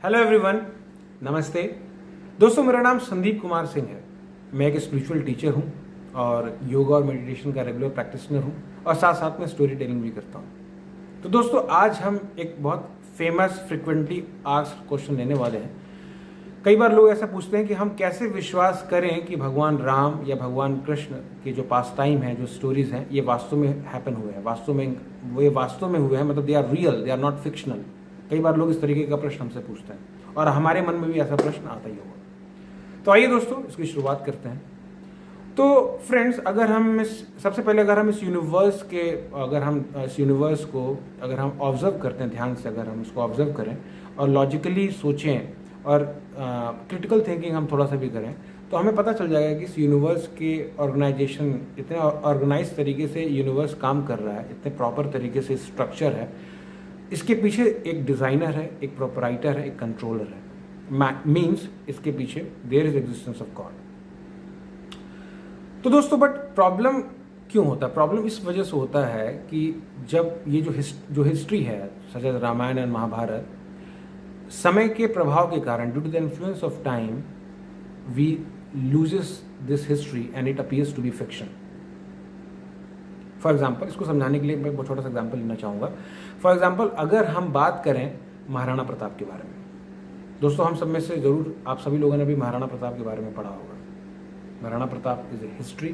Hello everyone, नमस्ते दोस्तों। मेरा नाम संदीप कुमार सिंह है। मैं एक स्पिरिचुअल टीचर हूं और योगा और मेडिटेशन का रेगुलर प्रैक्टिशनर हूं और साथ साथ में स्टोरी टेलिंग भी करता हूं। तो दोस्तों, आज हम एक बहुत फेमस फ्रिक्वेंटली आस्क्ड क्वेश्चन लेने वाले हैं। कई बार लोग ऐसा पूछते हैं कि हम कैसे विश्वास करें कि भगवान राम या भगवान कृष्ण के जो पास टाइम है, जो स्टोरीज हैं, ये वास्तव में हैपन हुए हैं, वास्तव में हुए हैं, मतलब they are real, they are not fictional. कई बार लोग इस तरीके का प्रश्न हमसे पूछते हैं और हमारे मन में भी ऐसा प्रश्न आता ही होगा। तो आइए दोस्तों, इसकी शुरुआत करते हैं। तो फ्रेंड्स, सबसे पहले अगर हम इस यूनिवर्स को अगर हम ऑब्जर्व करते हैं, ध्यान से अगर हम इसको ऑब्जर्व करें और लॉजिकली सोचें और क्रिटिकल थिंकिंग हम थोड़ा सा भी करें, तो हमें पता चल जाएगा कि इस यूनिवर्स के ऑर्गेनाइजेशन, इतने ऑर्गेनाइज तरीके से यूनिवर्स काम कर रहा है, इतने प्रॉपर तरीके से स्ट्रक्चर है। इसके पीछे एक डिज़ाइनर है, एक प्रोपराइटर है, एक कंट्रोलर है। मीन्स इसके पीछे there is existence of God. तो दोस्तों, बट प्रॉब्लम क्यों होता है? प्रॉब्लम इस वजह से होता है कि जब ये जो हिस्ट्री है, such as Ramayana and Mahabharata, समय के प्रभाव के कारण, due to the influence of time, we loses this history and it appears to be fiction. For example, इसको समझाने के लिए मैं बहुत छोटा सा एग्जाम्पल लेना चाहूँगा। फॉर एग्जाम्पल, अगर हम बात करें महाराणा प्रताप के बारे में, दोस्तों हम सब में से ज़रूर आप सभी लोगों ने भी महाराणा प्रताप के बारे में पढ़ा होगा। Maharana Pratap is a history,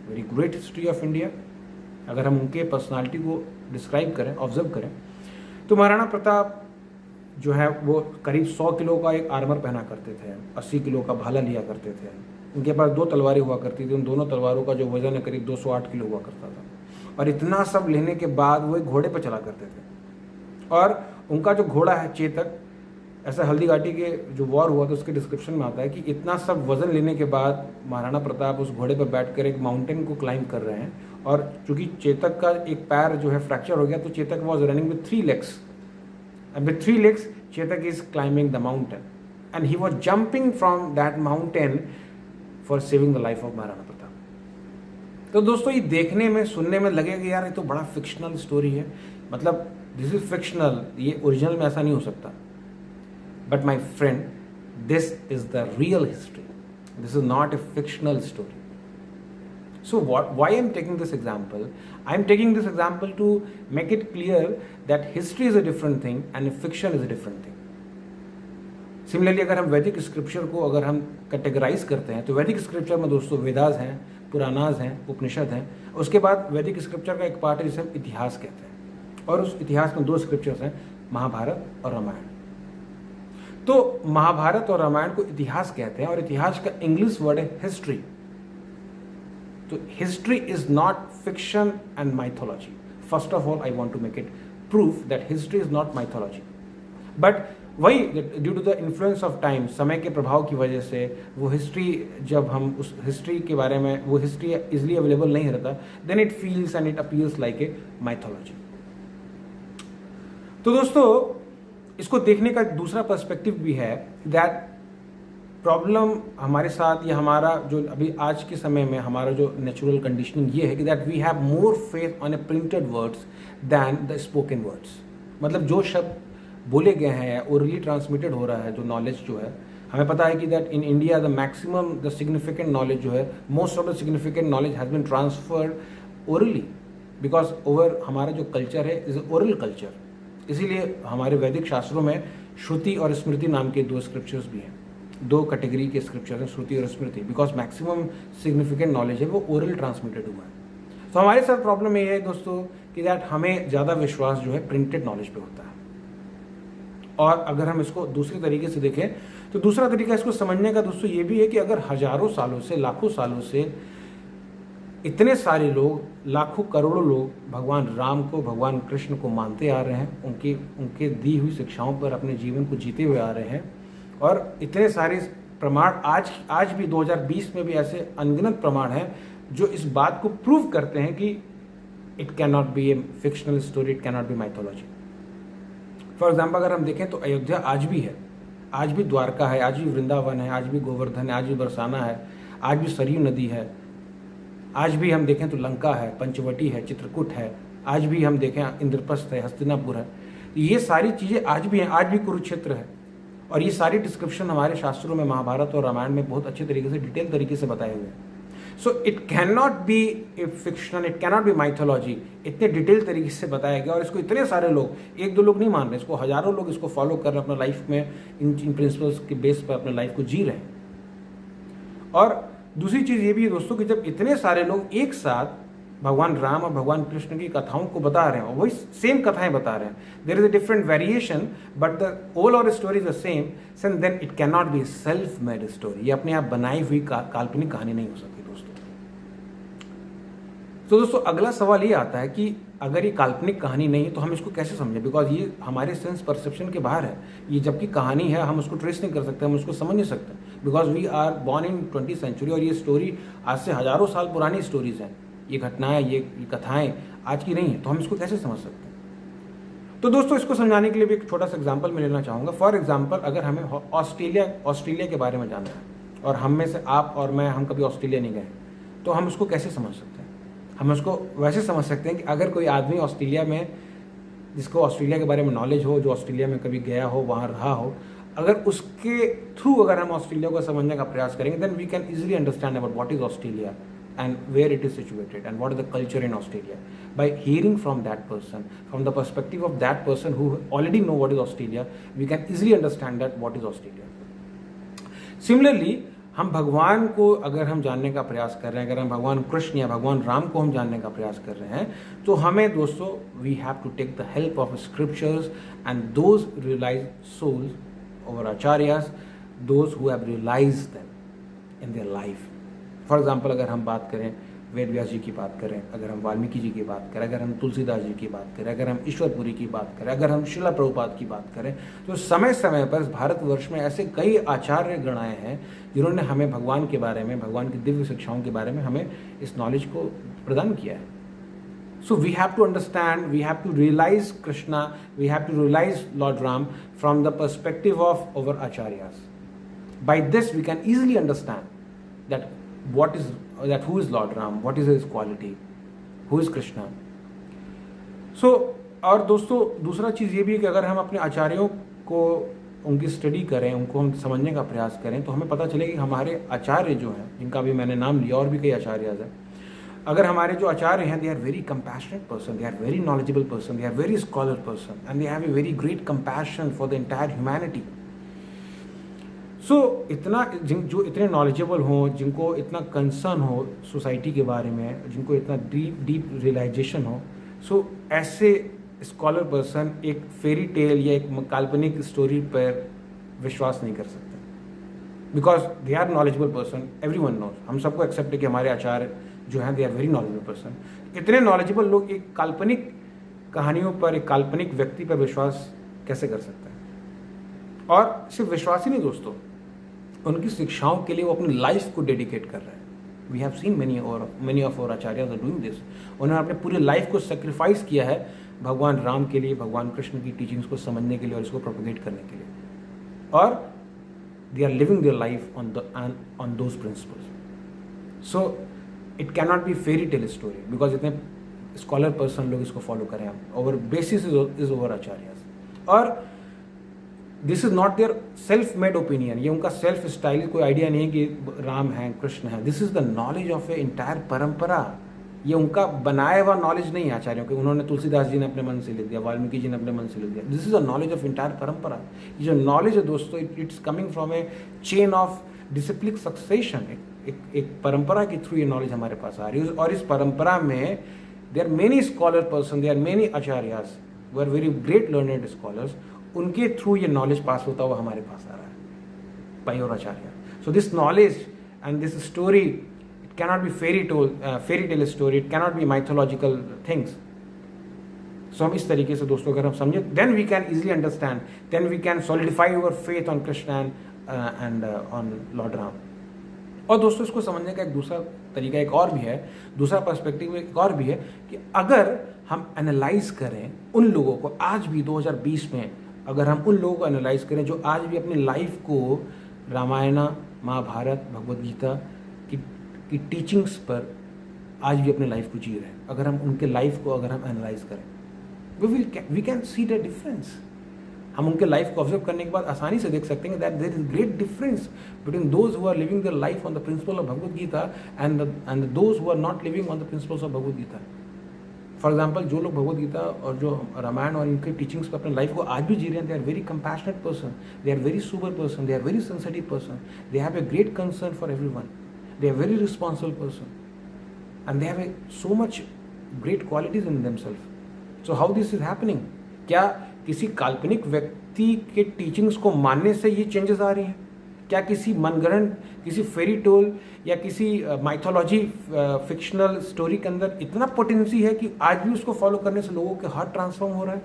very great history of India. अगर हम उनके पर्सनालिटी को डिस्क्राइब करें, ऑब्जर्व करें, तो महाराणा प्रताप जो है वो करीब 100 किलो का एक आर्मर पहना करते थे, 80 किलो का भाला लिया करते थे। उनके पास 2 तलवारें हुआ करती थी, उन दोनों तलवारों का जो वजन है करीब 208 किलो हुआ करता था। और इतना सब लेने के बाद वो एक घोड़े पर चला करते थे। और उनका जो घोड़ा है चेतक, ऐसा हल्दी घाटी के जो वॉर हुआ था उसके डिस्क्रिप्शन में आता है कि इतना सब वजन लेने के बाद महाराणा प्रताप उस घोड़े पर बैठकर एक माउंटेन को क्लाइंब कर रहे हैं। और चूंकि चेतक का एक पैर जो है फ्रैक्चर हो गया, तो Chetak was running with 3 legs। And with 3 legs, Chetak is climbing the mountain, and he was jumping from that mountain for saving the life of Maharana Pratap। तो दोस्तों, ये देखने में, सुनने में लगेगा कि यार ये तो बड़ा फिक्शनल स्टोरी है, मतलब दिस इज फिक्शनल, ये ओरिजिनल में ऐसा नहीं हो सकता। But my friend, this is the real history, this is not a fictional story. So why I'm taking this example? I'm taking this example to make it clear that history is a different thing and fiction is a different thing. Similarly, अगर हम वैदिक scripture को अगर हम categorise करते हैं, तो वैदिक स्क्रिप्चर में दोस्तों वेदास हैं, पुराणास हैं, उपनिषद हैं। उसके बाद वैदिक स्क्रिप्चर का एक पार्ट है जिसे हम इतिहास कहते हैं, और उस इतिहास में 2 स्क्रिप्चर्स हैं, महाभारत और रामायण। तो महाभारत और रामायण को इतिहास कहते हैं, और इतिहास का इंग्लिश वर्ड है history. So history is not fiction and mythology. First of all, I want to make it proof that history is not mythology. But वही due to the influence of time, समय के प्रभाव की वजह से वो history, जब हम उस हिस्ट्री के बारे में, वो हिस्ट्री इजिली अवेलेबल नहीं रहता, then it feels and it appears like a mythology. तो दोस्तों, इसको देखने का एक दूसरा पर्सपेक्टिव भी है, that प्रॉब्लम हमारे साथ, या हमारा जो अभी आज के समय में हमारा जो नेचुरल कंडीशनिंग ये है कि that we have more faith on a printed words than the spoken words. मतलब जो शब्द बोले गए हैं, ओरली ट्रांसमिटेड हो रहा है, जो नॉलेज जो है, हमें पता है कि that in India the maximum the significant knowledge जो है, most of the significant knowledge has been transferred orally, because over हमारा जो कल्चर है इज ओरल कल्चर। इसीलिए हमारे वैदिक शास्त्रों में श्रुति और स्मृति नाम के 2 स्क्रिप्चर्स भी हैं, 2 कैटेगरी के स्क्रिप्चर हैं, श्रुति और स्मृति, बिकॉज मैक्सिमम सिग्निफिकेंट नॉलेज है वो ओरल ट्रांसमिटेड हुआ है। तो हमारे साथ प्रॉब्लम ये है दोस्तों कि दैट हमें ज़्यादा विश्वास जो है प्रिंटेड नॉलेज पे होता है। और अगर हम इसको दूसरे तरीके से देखें, तो दूसरा तरीका इसको समझने का दोस्तों ये भी है कि अगर हजारों सालों से, लाखों सालों से इतने सारे लोग, लाखों करोड़ों लोग भगवान राम को, भगवान कृष्ण को मानते आ रहे हैं, उनके दी हुई शिक्षाओं पर अपने जीवन को जीते हुए आ रहे हैं, और इतने सारे प्रमाण आज भी 2020 में भी ऐसे अनगिनत प्रमाण हैं जो इस बात को प्रूव करते हैं कि it can not be a fictional story, it can not B mythology. For example, अगर हम देखें तो अयोध्या आज भी है, आज भी द्वारका है, आज भी वृंदावन है, आज भी गोवर्धन है, आज भी बरसाना है, आज भी सरयू नदी है, आज भी हम देखें तो लंका है, पंचवटी है, चित्रकूट है, आज भी हम देखें इंद्रप्रस्थ है, हस्तिनापुर है। ये सारी चीज़ें आज भी हैं, आज भी कुरुक्षेत्र है। और ये सारी डिस्क्रिप्शन हमारे शास्त्रों में, महाभारत और रामायण में बहुत अच्छे तरीके से, डिटेल तरीके से बताए हुए हैं। सो it can not be A fiction, it can not B mythology. इतने डिटेल तरीके से बताया गया और इसको इतने सारे लोग, एक दो लोग नहीं मान रहे, इसको हजारों लोग इसको फॉलो कर रहे हैं, अपना लाइफ में इन प्रिंसिपल्स के बेस पर अपने लाइफ को जी रहे हैं। और दूसरी चीज़ ये भी है दोस्तों कि जब इतने सारे लोग एक साथ भगवान राम और भगवान कृष्ण की कथाओं को बता रहे हैं और वही सेम कथाएं बता रहे हैं, there is a different variation but the overall story is the same, then it can not be self made story. ये अपने आप बनाई हुई काल्पनिक कहानी नहीं हो सकती दोस्तों। तो दोस्तों अगला सवाल ये आता है कि अगर ये काल्पनिक कहानी नहीं है तो हम इसको कैसे समझें, बिकॉज ये हमारे सेंस परसेप्शन के बाहर है। ये जबकि कहानी है, हम उसको ट्रेस नहीं कर सकते, हम उसको समझ नहीं सकते, because we are born in 20th century और ये स्टोरी आज से हजारों साल पुरानी स्टोरीज हैं। ये घटनाएं, ये कथाएं आज की नहीं है, तो हम इसको कैसे समझ सकते हैं। तो दोस्तों इसको समझाने के लिए भी एक छोटा सा एग्जांपल मैं लेना चाहूँगा। फॉर एग्जांपल, अगर हमें ऑस्ट्रेलिया के बारे में जानना है और हम में से आप और मैं, हम कभी ऑस्ट्रेलिया नहीं गए, तो हम उसको कैसे समझ सकते हैं। हम उसको वैसे समझ सकते हैं कि अगर कोई आदमी ऑस्ट्रेलिया में, जिसको ऑस्ट्रेलिया के बारे में नॉलेज हो, जो ऑस्ट्रेलिया में कभी गया हो, वहाँ रहा हो, अगर उसके थ्रू अगर हम ऑस्ट्रेलिया को समझने का प्रयास करेंगे, then we can easily understand about what is Australia and where it is situated and what is the culture in Australia. By hearing from that person, from the perspective of that person who already know what is Australia, we can easily understand that what is Australia. Similarly, हम भगवान को अगर हम जानने का प्रयास कर रहे हैं, अगर हम भगवान कृष्ण या भगवान राम को हम जानने का प्रयास कर रहे हैं, तो हमें दोस्तों we have to take the help of scriptures and those realize souls our acharyas, those who have realized them in their life. For example, अगर हम बात करें वेद व्यास जी की बात करें, अगर हम वाल्मीकि जी की बात करें, अगर हम तुलसीदास जी की बात करें, अगर हम ईश्वरपुरी की बात करें, अगर हम शिला प्रभुपाद की बात करें, तो समय समय पर भारतवर्ष में ऐसे कई आचार्य गण आए हैं जिन्होंने हमें भगवान के बारे में, भगवान की दिव्य शिक्षाओं के बारे में हमें इस नॉलेज को प्रदान किया है। So we have to understand, we have to realize Krishna, we have to realize Lord Ram from the perspective of our acharyas. By this we can easily understand that who is Lord Ram, what is his quality, who is Krishna. So और दोस्तों दूसरा चीज़ ये भी है कि अगर हम अपने आचार्यों को उनकी स्टडी करें, उनको हम समझने का प्रयास करें, तो हमें पता चले कि हमारे आचार्य जो हैं, जिनका भी मैंने नाम लिया और भी कई आचार्य हैं, अगर हमारे जो आचार्य हैं, they are very compassionate person, they are very knowledgeable person, they are very scholar person and they have a very great compassion for the entire humanity. So इतना जो इतने नॉलेजेबल हों, जिनको इतना कंसर्न हो सोसाइटी के बारे में, जिनको इतना डीप रियलाइजेशन हो, सो ऐसे स्कॉलर पर्सन एक फेरी टेल या एक काल्पनिक स्टोरी पर विश्वास नहीं कर सकते, because they are knowledgeable person, everyone knows, हम सबको एक्सेप्ट है कि हमारे आचार्य जो हैं they are very knowledgeable person. इतने नॉलेजेबल लोग एक काल्पनिक कहानियों पर, एक काल्पनिक व्यक्ति पर विश्वास कैसे कर सकते हैं। और सिर्फ विश्वास ही नहीं दोस्तों, उनकी शिक्षाओं के लिए वो अपनी लाइफ को डेडिकेट कर रहे हैं। We have seen many of our आचार्यज आर डूइंग दिस। उन्होंने अपने पूरी लाइफ को सेक्रीफाइस किया है भगवान राम के लिए, भगवान कृष्ण की टीचिंग्स को समझने के लिए और इसको प्रोपेगेट करने के लिए, और they are living their life on those principles. So it can not be fairy tale story, because इतने स्कॉलर पर्सन लोग इसको फॉलो करें, our basis is our acharyas. और this is not their self made opinion, ये उनका self style कोई idea नहीं है कि राम है, कृष्ण है। This is the knowledge of A entire परंपरा। ये उनका बनाया हुआ नॉलेज नहीं है आचार्यों के, उन्होंने तुलसीदास जी ने अपने मन से लिख दिया, वाल्मीकि जी ने अपने मन से लिख दिया। This is the knowledge of entire परंपरा। ये जो नॉलेज है दोस्तों, it's coming from A chain of discipline succession. एक परंपरा के थ्रू ये नॉलेज हमारे पास आ रही है, और इस परंपरा में there many scholar person, there many acharyas who are very great learned scholars, उनके थ्रू ये नॉलेज पास होता हुआ हमारे पास आ रहा है by our acharya. So this knowledge and this story, it cannot be fairy tale story, it cannot be mythological things. So हम इस तरीके से दोस्तों अगर हम समझे, then we can easily understand, then we can solidify your faith on Krishna and on Lord Ram. और दोस्तों इसको समझने का एक दूसरा तरीका एक और भी है, दूसरा पर्सपेक्टिव एक और भी है कि अगर हम एनालाइज करें उन लोगों को, आज भी 2020 में अगर हम उन लोगों को एनालाइज करें जो आज भी अपनी लाइफ को रामायण, महाभारत, भगवद गीता की टीचिंग्स पर आज भी अपने लाइफ को जी रहे हैं, अगर हम उनके लाइफ को अगर हम एनालाइज करें, we can see the difference. हम उनके लाइफ को ऑब्जर्व करने के बाद आसानी से देख सकते हैं that there is great difference between those who are living their life on the principle of Bhagavad Gita and those who are not living on the principles of Bhagavad Gita. For example, जो लोग भगवद गीता और जो रामायण और इनके टीचिंग्स पर अपने लाइफ को आज भी जी रहे हैं, they are very compassionate person, they are very super person, they are very sensitive person, they have a great concern for everyone, they are very responsible person and they have so much great qualities in themselves. So how this is happening? क्या किसी काल्पनिक व्यक्ति के teachings को मानने से ये changes आ रही हैं? क्या किसी मनगढ़ंत, किसी फेरी टोल या किसी माइथोलॉजी फिक्शनल स्टोरी के अंदर इतना पोटेंसी है कि आज भी उसको फॉलो करने से लोगों के हार्ट ट्रांसफॉर्म हो रहा है?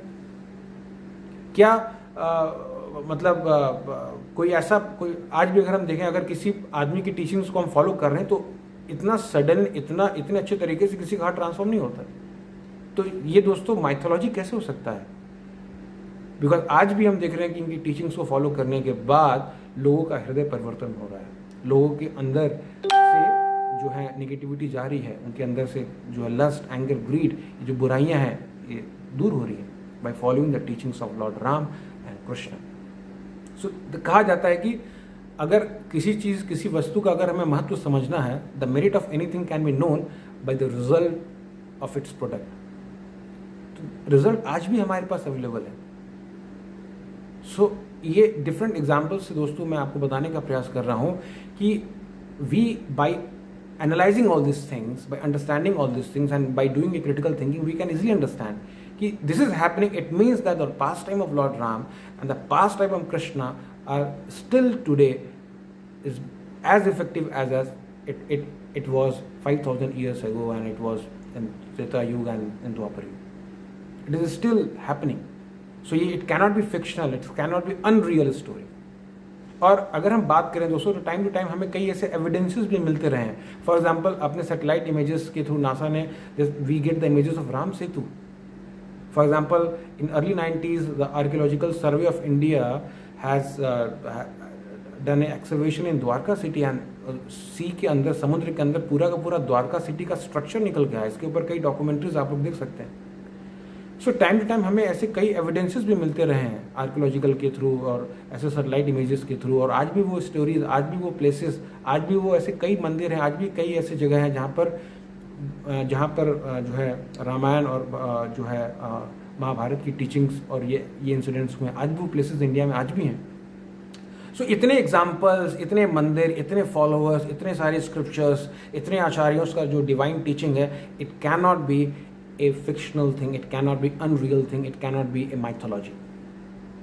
क्या कोई ऐसा, कोई आज भी अगर हम देखें, अगर किसी आदमी की टीचिंग्स को हम फॉलो कर रहे हैं तो इतना सडन, इतने अच्छे तरीके से किसी का हार्ट ट्रांसफॉर्म नहीं होता। तो ये दोस्तों माइथोलॉजी कैसे हो सकता है? बिकॉज आज भी हम देख रहे हैं कि इनकी टीचिंग्स को फॉलो करने के बाद लोगों का हृदय परिवर्तन हो रहा है, लोगों के अंदर से जो है नेगेटिविटी जा रही है, उनके अंदर से जो है लस्ट, एंगर, ग्रीड, जो बुराइयां हैं ये दूर हो रही है by following the teachings of lord Ram and Krishna. So कहा जाता है कि अगर किसी चीज़, किसी वस्तु का अगर हमें महत्व समझना है, the merit of anything can be known by the result of its product. तो रिजल्ट आज भी हमारे पास अवेलेबल है। सो ये डिफरेंट एग्जाम्पल्स से दोस्तों मैं आपको बताने का प्रयास कर रहा हूं कि we by analysing all this things, by understanding all this things and by doing a critical thinking, we can easily understand कि this is happening. It means that the past time of lord Ram and the past time of Krishna are still today is as effective as it was 5,000 years ago, and it was in Treta Yuga and in Dwapar Yuga. It is still happening. So it cannot be fictional, it cannot be unreal story. और अगर हम बात करें दोस्तों तो time to time हमें कई ऐसे एविडेंसेस भी मिलते रहे हैं। फॉर एग्जाम्पल, अपने सैटेलाइट इमेजेस के थ्रू नासा ने we get the images of Ram Setu. For example, in early 90s, the Archaeological Survey of India has done an excavation in Dwarka city, and sea के अंदर, समुद्र के अंदर पूरा का पूरा द्वारका सिटी का स्ट्रक्चर निकल गया है। इसके ऊपर कई डॉक्यूमेंट्रीज आप लोग देख सकते हैं। सो टाइम टू टाइम हमें ऐसे कई एविडेंसेस भी मिलते रहे हैं आर्कियोलॉजिकल के थ्रू और ऐसे सैटेलाइट इमेजेस के थ्रू, और आज भी वो स्टोरीज, आज भी वो प्लेसेस, आज भी वो ऐसे कई मंदिर हैं, आज भी कई ऐसी जगह हैं जहाँ पर जो है रामायण और जो है महाभारत की टीचिंग्स और ये इंसिडेंट्स हुए। आज भी वो प्लेसेस इंडिया में आज भी हैं। सो इतने एग्जाम्पल्स, इतने मंदिर, इतने फॉलोअर्स, इतने सारे स्क्रिप्चर्स, इतने आचार्यों का जो डिवाइन टीचिंग है, it can not be a fictional thing, it can not be unreal thing, it can not be a mythology.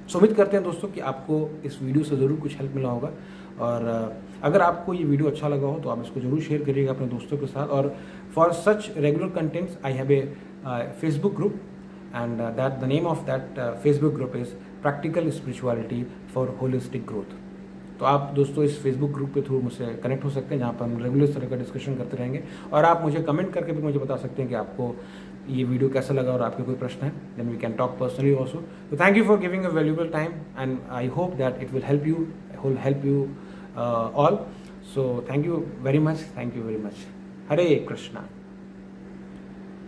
So उम्मीद करते हैं दोस्तों कि आपको इस वीडियो से ज़रूर कुछ हेल्प मिला होगा, और अगर आपको ये वीडियो अच्छा लगा हो तो आप इसको जरूर शेयर करिएगा अपने दोस्तों के साथ। और for such regular contents I have A Facebook group, and the name of that Facebook group is Practical Spirituality for Holistic Growth। तो आप दोस्तों इस फेसबुक ग्रुप के थ्रू मुझसे कनेक्ट हो सकते हैं, जहाँ पर हम रेगुलर इस तरह का डिस्कशन करते रहेंगे, और आप मुझे कमेंट करके भी मुझे बता सकते हैं कि आपको ये वीडियो कैसा लगा और आपके कोई प्रश्न है, then we can talk personally also. तो thank you for giving a valuable time, and I hope that it will help you all. So thank you very much, thank you very much. Hare Krishna.